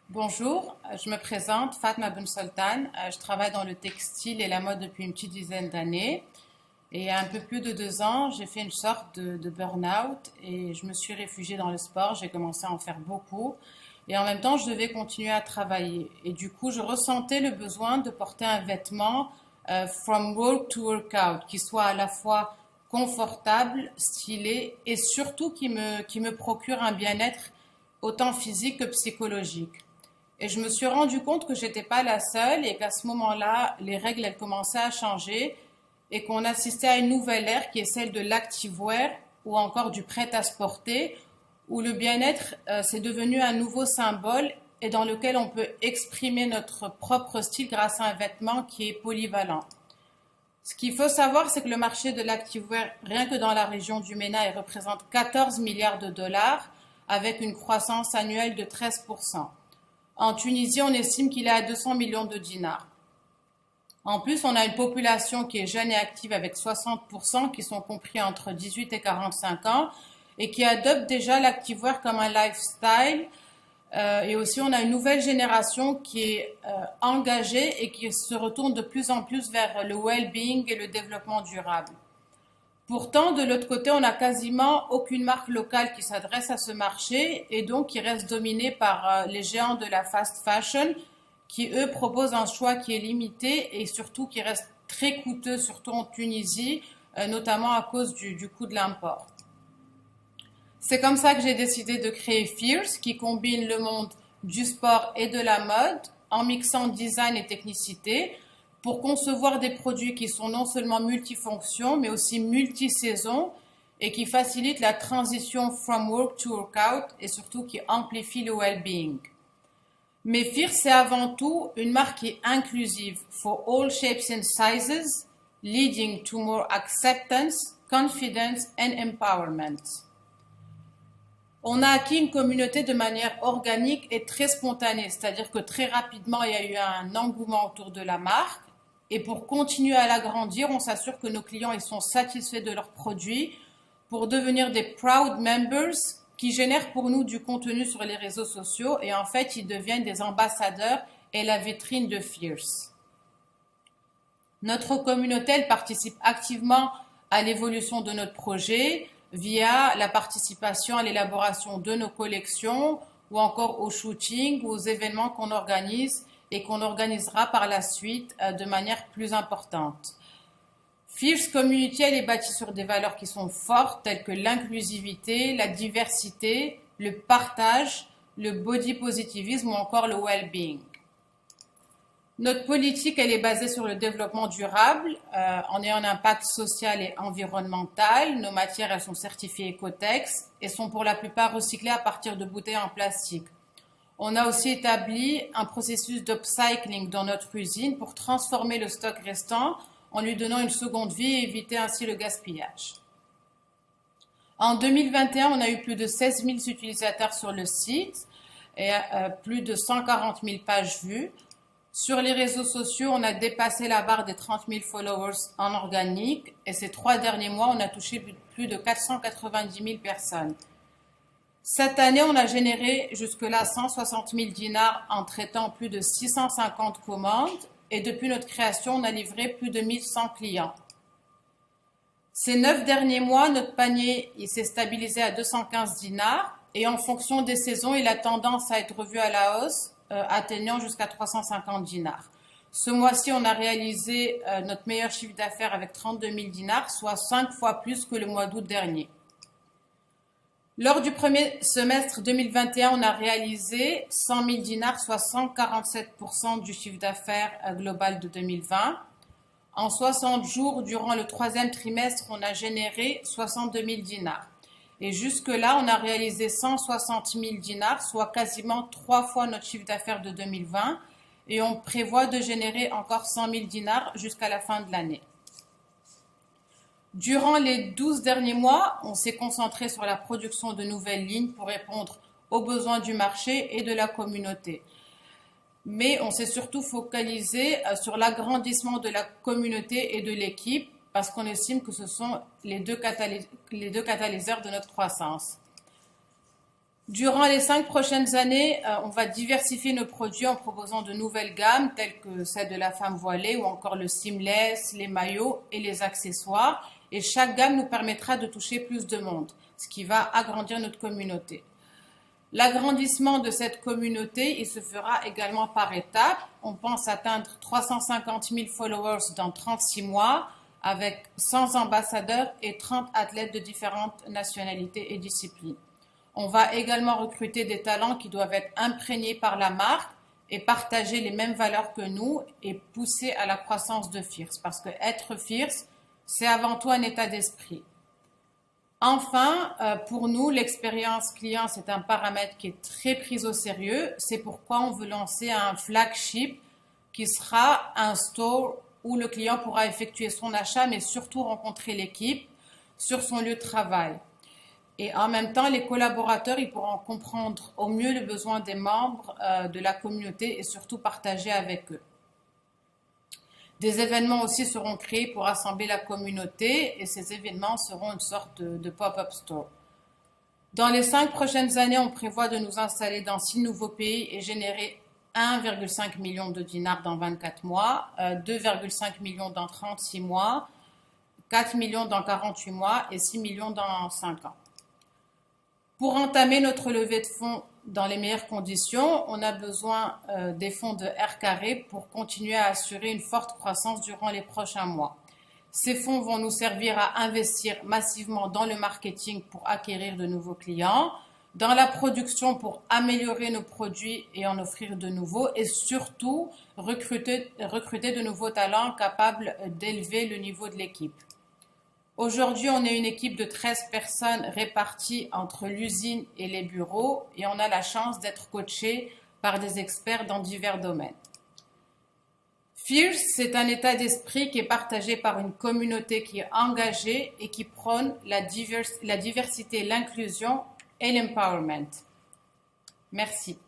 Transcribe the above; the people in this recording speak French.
Bonjour, je me présente, Fatma Ben Soltan. Je travaille dans le textile et la mode depuis une petite dizaine d'années. Et il y a un peu plus de 2 ans, j'ai fait une sorte de burn-out et je me suis réfugiée dans le sport. J'ai commencé à en faire beaucoup. Et en même temps, je devais continuer à travailler. Et du coup, je ressentais le besoin de porter un vêtement from work to workout, qui soit à la fois confortable, stylé et surtout qui me procure un bien-être autant physique que psychologique. Et je me suis rendu compte que j'étais pas la seule et qu'à ce moment-là, les règles elles commençaient à changer et qu'on assistait à une nouvelle ère qui est celle de l'activewear ou encore du prêt à se porter, où le bien-être c'est devenu un nouveau symbole et dans lequel on peut exprimer notre propre style grâce à un vêtement qui est polyvalent. Ce qu'il faut savoir, c'est que le marché de l'activewear, rien que dans la région du MENA, il représente 14 milliards de dollars avec une croissance annuelle de 13%. En Tunisie, on estime qu'il est à 200 millions de dinars. En plus, on a une population qui est jeune et active avec 60% qui sont compris entre 18 et 45 ans et qui adoptent déjà l'activewear comme un lifestyle. Et aussi, on a une nouvelle génération qui est engagée et qui se retourne de plus en plus vers le well-being et le développement durable. Pourtant, de l'autre côté, on n'a quasiment aucune marque locale qui s'adresse à ce marché et donc qui reste dominé par les géants de la fast fashion qui, eux, proposent un choix qui est limité et surtout qui reste très coûteux, surtout en Tunisie, notamment à cause du coût de l'import. C'est comme ça que j'ai décidé de créer Fierce, qui combine le monde du sport et de la mode en mixant design et technicité pour concevoir des produits qui sont non seulement multifonctions, mais aussi multisaisons et qui facilitent la transition from work to workout et surtout qui amplifient le well-being. Mais Fierce, c'est avant tout une marque qui est inclusive for all shapes and sizes, leading to more acceptance, confidence and empowerment. On a acquis une communauté de manière organique et très spontanée, c'est-à-dire que très rapidement, il y a eu un engouement autour de la marque. Et pour continuer à l'agrandir, on s'assure que nos clients ils sont satisfaits de leurs produits pour devenir des proud members qui génèrent pour nous du contenu sur les réseaux sociaux et en fait, ils deviennent des ambassadeurs et la vitrine de Fierce. Notre communauté, elle participe activement à l'évolution de notre projet via la participation à l'élaboration de nos collections ou encore au shooting ou aux événements qu'on organise et qu'on organisera par la suite de manière plus importante. Fierce Community, elle est bâtie sur des valeurs qui sont fortes telles que l'inclusivité, la diversité, le partage, le body positivisme ou encore le well-being. Notre politique, elle est basée sur le développement durable, en ayant un impact social et environnemental. Nos matières, elles sont certifiées Ecotex et sont pour la plupart recyclées à partir de bouteilles en plastique. On a aussi établi un processus d'upcycling dans notre usine pour transformer le stock restant en lui donnant une seconde vie et éviter ainsi le gaspillage. En 2021, on a eu plus de 16 000 utilisateurs sur le site et plus de 140 000 pages vues. Sur les réseaux sociaux, on a dépassé la barre des 30 000 followers en organique et ces 3 derniers mois, on a touché plus de 490 000 personnes. Cette année, on a généré jusque-là 160 000 dinars en traitant plus de 650 commandes et depuis notre création, on a livré plus de 1100 clients. Ces 9 derniers mois, notre panier il s'est stabilisé à 215 dinars et en fonction des saisons, il a tendance à être revu à la hausse, atteignant jusqu'à 350 dinars. Ce mois-ci, on a réalisé notre meilleur chiffre d'affaires avec 32 000 dinars, soit 5 fois plus que le mois d'août dernier. Lors du premier semestre 2021, on a réalisé 100 000 dinars, soit 147% du chiffre d'affaires global de 2020. En 60 jours, durant le 3e trimestre, on a généré 62 000 dinars. Et jusque-là, on a réalisé 160 000 dinars, soit quasiment 3 fois notre chiffre d'affaires de 2020. Et on prévoit de générer encore 100 000 dinars jusqu'à la fin de l'année. Durant les 12 derniers mois, on s'est concentré sur la production de nouvelles lignes pour répondre aux besoins du marché et de la communauté. Mais on s'est surtout focalisé sur l'agrandissement de la communauté et de l'équipe parce qu'on estime que ce sont les deux catalyseurs de notre croissance. Durant les 5 prochaines années, on va diversifier nos produits en proposant de nouvelles gammes telles que celle de la femme voilée ou encore le seamless, les maillots et les accessoires. Et chaque gamme nous permettra de toucher plus de monde, ce qui va agrandir notre communauté. L'agrandissement de cette communauté, il se fera également par étapes. On pense atteindre 350 000 followers dans 36 mois avec 100 ambassadeurs et 30 athlètes de différentes nationalités et disciplines. On va également recruter des talents qui doivent être imprégnés par la marque et partager les mêmes valeurs que nous et pousser à la croissance de Fierce. Parce que être Fierce, c'est avant tout un état d'esprit. Enfin, pour nous, l'expérience client, c'est un paramètre qui est très pris au sérieux. C'est pourquoi on veut lancer un flagship qui sera un store où le client pourra effectuer son achat, mais surtout rencontrer l'équipe sur son lieu de travail. Et en même temps, les collaborateurs, ils pourront comprendre au mieux les besoins des membres de la communauté et surtout partager avec eux. Des événements aussi seront créés pour rassembler la communauté et ces événements seront une sorte de pop-up store. Dans les 5 prochaines années, on prévoit de nous installer dans 6 nouveaux pays et générer 1,5 million de dinars dans 24 mois, 2,5 millions dans 36 mois, 4 millions dans 48 mois et 6 millions dans 5 ans. Pour entamer notre levée de fonds dans les meilleures conditions, on a besoin des fonds de R carré pour continuer à assurer une forte croissance durant les prochains mois. Ces fonds vont nous servir à investir massivement dans le marketing pour acquérir de nouveaux clients, dans la production pour améliorer nos produits et en offrir de nouveaux, et surtout recruter de nouveaux talents capables d'élever le niveau de l'équipe. Aujourd'hui, on est une équipe de 13 personnes réparties entre l'usine et les bureaux et on a la chance d'être coachés par des experts dans divers domaines. Fierce, c'est un état d'esprit qui est partagé par une communauté qui est engagée et qui prône la diversité, l'inclusion et l'empowerment. Merci.